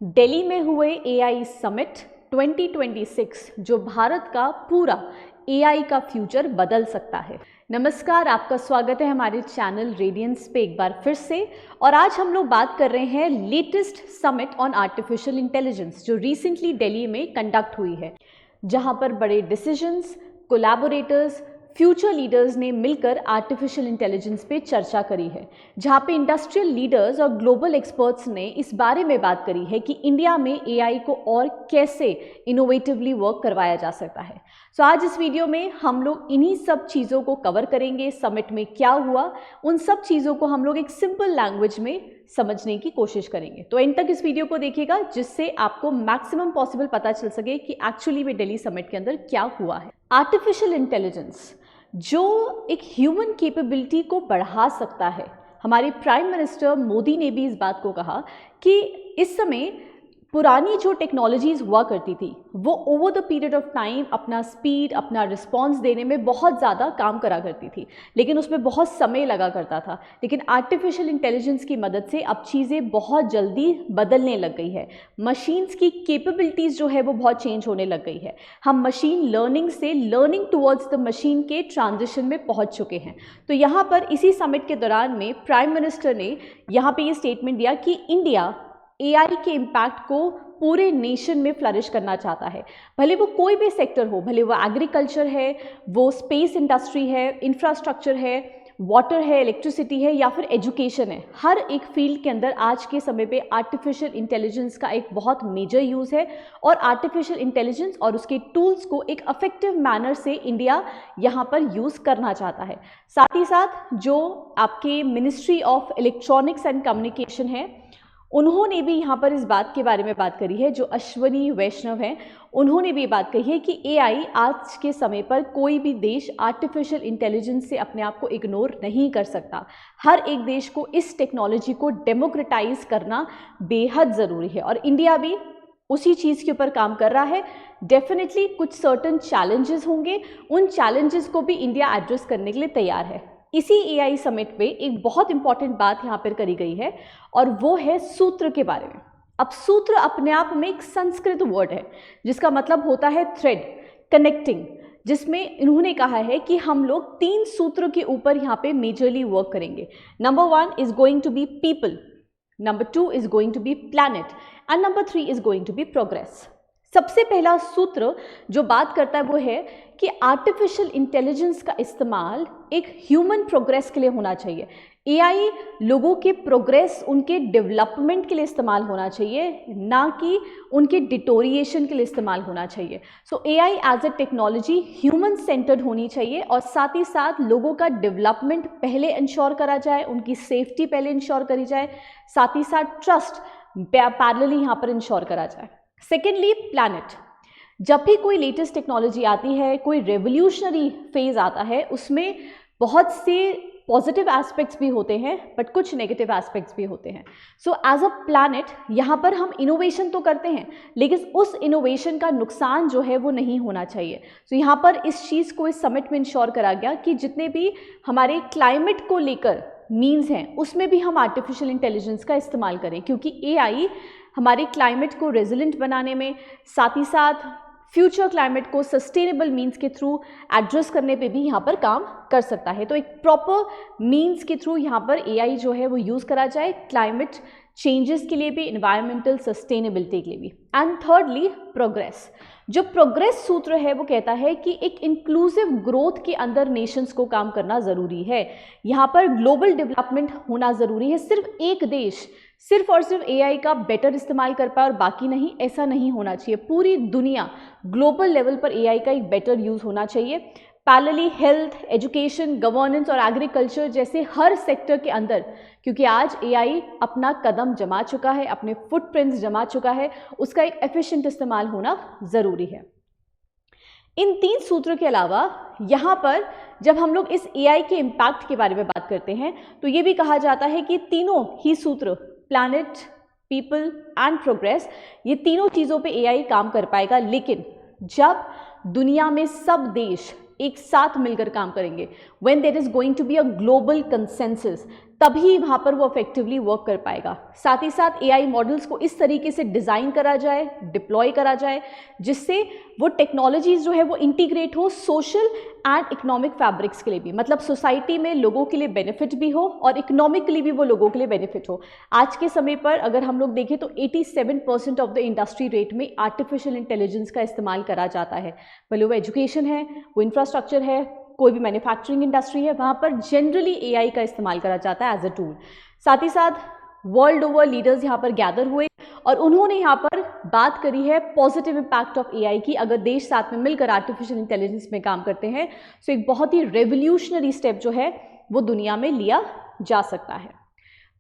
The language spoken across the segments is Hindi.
दिल्ली में हुए एआई समिट 2026 जो भारत का पूरा एआई का फ्यूचर बदल सकता है। नमस्कार, आपका स्वागत है हमारे चैनल रेडियंस पे एक बार फिर से। और आज हम लोग बात कर रहे हैं latest summit on artificial intelligence जो रिसेंटली दिल्ली में कंडक्ट हुई है, जहां पर बड़े डिसीजंस, कोलैबोरेटर्स, फ्यूचर लीडर्स ने मिलकर आर्टिफिशियल इंटेलिजेंस पे चर्चा करी है, जहाँ पे इंडस्ट्रियल लीडर्स और ग्लोबल एक्सपर्ट्स ने इस बारे में बात करी है कि इंडिया में एआई को और कैसे इनोवेटिवली वर्क करवाया जा सकता है। सो आज इस वीडियो में हम लोग इन्हीं सब चीज़ों को कवर करेंगे। समिट में क्या हुआ, उन सब चीज़ों को हम लोग एक सिंपल लैंग्वेज में समझने की कोशिश करेंगे। तो एंड तक इस वीडियो को देखिएगा, जिससे आपको मैक्सिमम पॉसिबल पता चल सके कि एक्चुअली में दिल्ली समिट के अंदर क्या हुआ है। आर्टिफिशियल इंटेलिजेंस जो एक ह्यूमन कैपेबिलिटी को बढ़ा सकता है। हमारे प्राइम मिनिस्टर मोदी ने भी इस बात को कहा कि इस समय पुरानी जो टेक्नोलॉजीज़ हुआ करती थी वो over the period of time अपना स्पीड, अपना रिस्पॉन्स देने में बहुत ज़्यादा काम करा करती थी, लेकिन उसमें बहुत समय लगा करता था। लेकिन आर्टिफिशियल इंटेलिजेंस की मदद से अब चीज़ें बहुत जल्दी बदलने लग गई है। मशीन्स की कैपेबिलिटीज़ जो है वो बहुत चेंज होने लग गई है। हम मशीन लर्निंग से लर्निंग टुवर्ड्स द मशीन के ट्रांजिशन में पहुँच चुके हैं। तो यहाँ पर इसी समिट के दौरान में प्राइम मिनिस्टर ने यहाँ पर ये स्टेटमेंट दिया कि इंडिया एआई के इम्पैक्ट को पूरे नेशन में फ्लरिश करना चाहता है। भले वो कोई भी सेक्टर हो, भले वो एग्रीकल्चर है, वो स्पेस इंडस्ट्री है, इंफ्रास्ट्रक्चर है, वाटर है, इलेक्ट्रिसिटी है या फिर एजुकेशन है, हर एक फील्ड के अंदर आज के समय पे आर्टिफिशियल इंटेलिजेंस का एक बहुत मेजर यूज़ है। और आर्टिफिशियल इंटेलिजेंस और उसके टूल्स को एक अफेक्टिव मैनर से इंडिया यहाँ पर यूज़ करना चाहता है। साथ ही साथ जो आपके ministry of electronics and communication है, उन्होंने भी यहाँ पर इस बात के बारे में बात करी है। जो अश्वनी वैष्णव हैं, उन्होंने भी बात कही है कि एआई आज के समय पर कोई भी देश आर्टिफिशियल इंटेलिजेंस से अपने आप को इग्नोर नहीं कर सकता। हर एक देश को इस टेक्नोलॉजी को डेमोक्रेटाइज करना बेहद ज़रूरी है और इंडिया भी उसी चीज़ के ऊपर काम कर रहा है। डेफिनेटली कुछ सर्टन चैलेंजेस होंगे, उन चैलेंजेस को भी इंडिया एड्रेस करने के लिए तैयार है। इसी एआई समिट पे एक बहुत इंपॉर्टेंट बात यहाँ पर करी गई है और वो है सूत्र के बारे में। अब सूत्र अपने आप में एक संस्कृत वर्ड है जिसका मतलब होता है थ्रेड, कनेक्टिंग, जिसमें इन्होंने कहा है कि हम लोग 3 सूत्र के ऊपर यहाँ पे मेजरली वर्क करेंगे। Number 1 is going to be people, number 2 is going to be planet and number 3 is going to be progress. सबसे पहला सूत्र जो बात करता है वो है कि आर्टिफिशियल इंटेलिजेंस का इस्तेमाल एक ह्यूमन प्रोग्रेस के लिए होना चाहिए। एआई लोगों के प्रोग्रेस, उनके डेवलपमेंट के लिए इस्तेमाल होना चाहिए, ना कि उनके डिटोरिएशन के लिए इस्तेमाल होना चाहिए। So AI as a technology human centred होनी चाहिए और साथ ही साथ लोगों का डेवलपमेंट पहले इंश्योर करा जाए, उनकी सेफ्टी पहले इंश्योर करी जाए, साथ ही साथ ट्रस्ट पैरेलली यहाँ पर इंश्योर करा जाए। Secondly, planet. जब भी कोई लेटेस्ट टेक्नोलॉजी आती है, कोई रेवोल्यूशनरी फेज आता है, उसमें बहुत से पॉजिटिव एस्पेक्ट्स भी होते हैं बट कुछ नेगेटिव एस्पेक्ट्स भी होते हैं। सो एज अ प्लैनेट यहाँ पर हम इनोवेशन तो करते हैं, लेकिन उस इनोवेशन का नुकसान जो है वो नहीं होना चाहिए। सो यहाँ पर इस चीज़ को इस समिट में इंश्योर करा गया कि जितने भी हमारे क्लाइमेट को लेकर मीन्स हैं उसमें भी हम आर्टिफिशियल इंटेलिजेंस का इस्तेमाल करें, क्योंकि एआई हमारे क्लाइमेट को रेजिलेंट बनाने में, साथ ही साथ फ्यूचर क्लाइमेट को सस्टेनेबल मीन्स के थ्रू एड्रेस करने पे भी यहाँ पर काम कर सकता है। तो एक प्रॉपर मीन्स के थ्रू यहाँ पर एआई जो है वो यूज़ करा जाए, क्लाइमेट चेंजेस के लिए भी, इन्वायरमेंटल सस्टेनेबिलिटी के लिए भी। And thirdly, progress. जो प्रोग्रेस सूत्र है वो कहता है कि एक इंक्लूसिव ग्रोथ के अंदर नेशंस को काम करना ज़रूरी है। यहाँ पर ग्लोबल डेवलपमेंट होना ज़रूरी है। सिर्फ एक देश सिर्फ और सिर्फ एआई का बेटर इस्तेमाल कर पाए और बाकी नहीं, ऐसा नहीं होना चाहिए। पूरी दुनिया ग्लोबल लेवल पर एआई का एक बेटर यूज़ होना चाहिए। पैरेलली हेल्थ, एजुकेशन, गवर्नेंस और एग्रीकल्चर जैसे हर सेक्टर के अंदर, क्योंकि आज एआई अपना कदम जमा चुका है, अपने फुटप्रिंट्स जमा चुका है, उसका एक एफिशिएंट इस्तेमाल होना ज़रूरी है। इन 3 सूत्रों के अलावा यहाँ पर जब हम लोग इस एआई के इम्पैक्ट के बारे में बात करते हैं तो ये भी कहा जाता है कि तीनों ही सूत्र, प्लैनेट, पीपल एंड प्रोग्रेस, ये तीनों चीज़ों पे एआई काम कर पाएगा। लेकिन जब दुनिया में सब देश एक साथ मिलकर काम करेंगे, when there is going to be a global consensus, तभी वहाँ पर वो इफेक्टिवली वर्क कर पाएगा। साथ ही साथ एआई मॉडल्स को इस तरीके से डिज़ाइन करा जाए, डिप्लॉय करा जाए, जिससे वो टेक्नोलॉजीज जो है वो इंटीग्रेट हो सोशल एंड इकोनॉमिक फैब्रिक्स के लिए भी, मतलब सोसाइटी में लोगों के लिए बेनिफिट भी हो और इकोनॉमिकली भी वो लोगों के लिए बेनिफिट हो। आज के समय पर अगर हम लोग देखें तो 87% ऑफ द इंडस्ट्री रेट में आर्टिफिशियल इंटेलिजेंस का इस्तेमाल करा जाता है, भले वो एजुकेशन है, वो इंफ्रास्ट्रक्चर है, कोई भी मैन्युफैक्चरिंग इंडस्ट्री है, वहाँ पर जनरली एआई का इस्तेमाल करा जाता है एज अ टूल। साथ ही साथ वर्ल्ड ओवर लीडर्स यहाँ पर गैदर हुए और उन्होंने यहाँ पर बात करी है पॉजिटिव इम्पैक्ट ऑफ एआई की। अगर देश साथ में मिलकर आर्टिफिशियल इंटेलिजेंस में काम करते हैं तो एक बहुत ही रेवोल्यूशनरी स्टेप जो है वो दुनिया में लिया जा सकता है।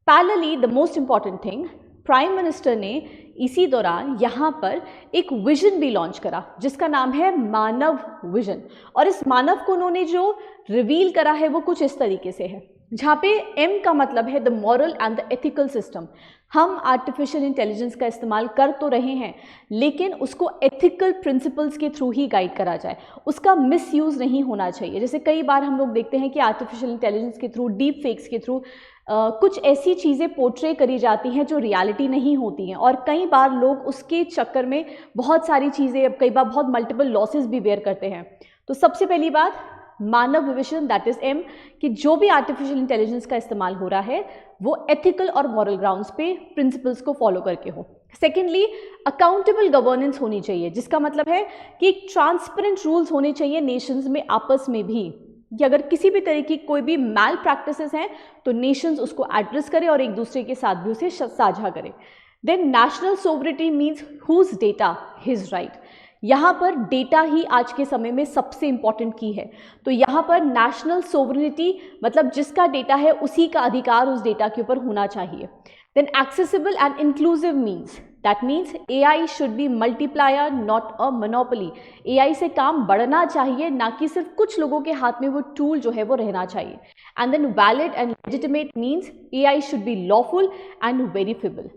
Parallelly the most important thing, prime minister ने इसी दौरान यहाँ पर एक विजन भी लॉन्च करा जिसका नाम है मानव विजन। और इस मानव को उन्होंने जो रिवील करा है वो कुछ इस तरीके से है, जहाँ पे एम का मतलब है the moral and the ethical system. हम आर्टिफिशियल इंटेलिजेंस का इस्तेमाल कर तो रहे हैं, लेकिन उसको एथिकल प्रिंसिपल्स के थ्रू ही गाइड करा जाए, उसका मिसयूज़ नहीं होना चाहिए। जैसे कई बार हम लोग देखते हैं कि आर्टिफिशियल इंटेलिजेंस के थ्रू, डीप फेक्स के थ्रू कुछ ऐसी चीज़ें पोर्ट्रे करी जाती हैं जो रियलिटी नहीं होती हैं, और कई बार लोग उसके चक्कर में बहुत सारी चीज़ें, कई बार बहुत मल्टीपल लॉसेस भी बेयर करते हैं। तो सबसे पहली बात, मानव विजन दैट इज एम, कि जो भी आर्टिफिशियल इंटेलिजेंस का इस्तेमाल हो रहा है वो एथिकल और मॉरल ग्राउंड्स पे प्रिंसिपल्स को फॉलो करके हो। सेकेंडली, अकाउंटेबल गवर्नेंस होनी चाहिए, जिसका मतलब है कि ट्रांसपेरेंट रूल्स होने चाहिए नेशंस में आपस में भी, कि अगर किसी भी तरह की कोई भी मैल प्रैक्टिसेस हैं तो नेशंस उसको एड्रेस करें और एक दूसरे के साथ भी उसे साझा करें। Then national sovereignty means whose data his right. यहाँ पर डेटा ही आज के समय में सबसे इंपॉर्टेंट की है। तो यहाँ पर नेशनल सोवरेनिटी मतलब जिसका डेटा है उसी का अधिकार उस डेटा के ऊपर होना चाहिए। Then accessible and inclusive means, that means AI should be multiplier not a monopoly. AI से काम बढ़ना चाहिए, ना कि सिर्फ कुछ लोगों के हाथ में वो टूल जो है वो रहना चाहिए। And then valid and legitimate means AI should be lawful and verifiable.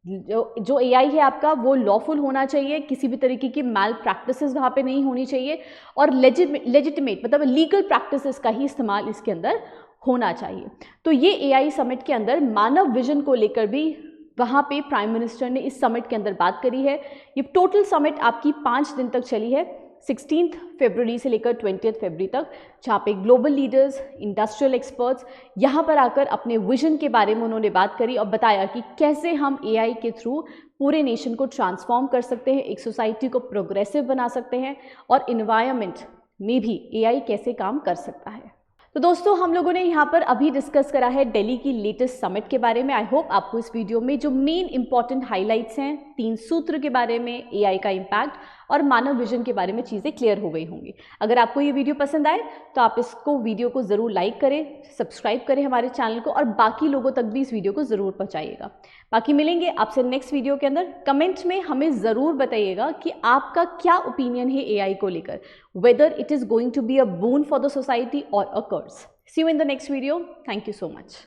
जो AI है आपका वो लॉफुल होना चाहिए, किसी भी तरीके की मैल प्रैक्टिसेस वहाँ पे नहीं होनी चाहिए, और लेजिटिमेट मतलब लीगल प्रैक्टिसेस का ही इस्तेमाल इसके अंदर होना चाहिए। तो ये AI समिट के अंदर मानव विजन को लेकर भी वहाँ पे प्राइम मिनिस्टर ने इस समिट के अंदर बात करी है। ये टोटल समिट आपकी 5 दिन तक चली है, 16 फरवरी से लेकर 20 फरवरी तक, जहाँ पे ग्लोबल लीडर्स, इंडस्ट्रियल एक्सपर्ट्स यहाँ पर आकर अपने विजन के बारे में उन्होंने बात करी और बताया कि कैसे हम AI के थ्रू पूरे नेशन को ट्रांसफॉर्म कर सकते हैं, एक सोसाइटी को प्रोग्रेसिव बना सकते हैं, और इन्वायरमेंट में भी AI कैसे काम कर सकता है। तो दोस्तों, हम लोगों ने यहाँ पर अभी डिस्कस करा है दिल्ली की लेटेस्ट समिट के बारे में। आई होप आपको इस वीडियो में जो मेन इंपॉर्टेंट हाइलाइट्स हैं, 3 सूत्र के बारे में, AI का इम्पैक्ट और मानव विजन के बारे में चीज़ें क्लियर हो गई होंगी। अगर आपको ये वीडियो पसंद आए तो आप इसको वीडियो को ज़रूर लाइक करें, सब्सक्राइब करें हमारे चैनल को, और बाकी लोगों तक भी इस वीडियो को ज़रूर पहुँचाइएगा। बाकी मिलेंगे आपसे नेक्स्ट वीडियो के अंदर। कमेंट में हमें ज़रूर बताइएगा कि आपका क्या ओपिनियन है AI को लेकर, whether it is going to be a boon for the society or a curse. See you in the next video. Thank you so much.